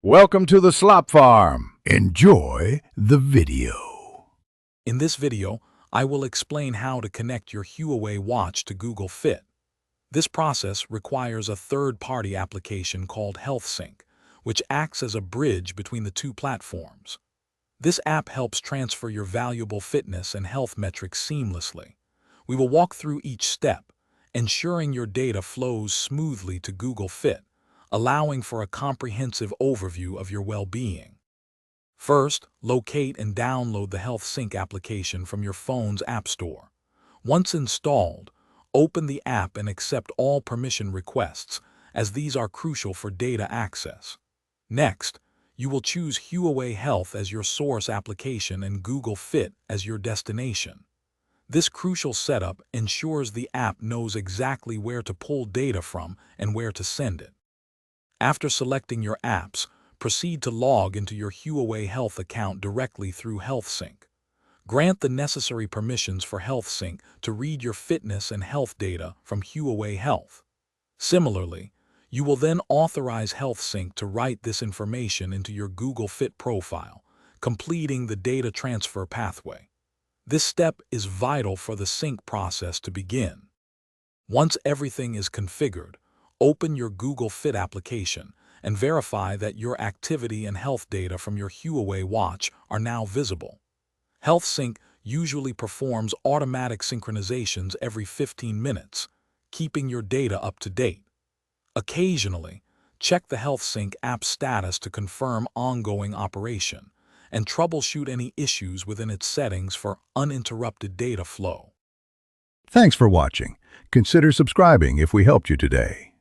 Welcome to the Slop Farm. Enjoy the video. In this video, I will explain how to connect your Huawei Watch to Google Fit. This process requires a third-party application called HealthSync, which acts as a bridge between the two platforms. This app helps transfer your valuable fitness and health metrics seamlessly. We will walk through each step, ensuring your data flows smoothly to Google Fit, allowing for a comprehensive overview of your well-being. First, locate and download the HealthSync application from your phone's App Store. Once installed, open the app and accept all permission requests, as these are crucial for data access. Next, you will choose Huawei Health as your source application and Google Fit as your destination. This crucial setup ensures the app knows exactly where to pull data from and where to send it. After selecting your apps, proceed to log into your Huawei Health account directly through HealthSync. Grant the necessary permissions for HealthSync to read your fitness and health data from Huawei Health. Similarly, you will then authorize HealthSync to write this information into your Google Fit profile, completing the data transfer pathway. This step is vital for the sync process to begin. Once everything is configured, open your Google Fit application and verify that your activity and health data from your Huawei Watch are now visible. HealthSync usually performs automatic synchronizations every 15 minutes, keeping your data up to date. Occasionally, check the HealthSync app status to confirm ongoing operation and troubleshoot any issues within its settings for uninterrupted data flow. Thanks for watching. Consider subscribing if we helped you today.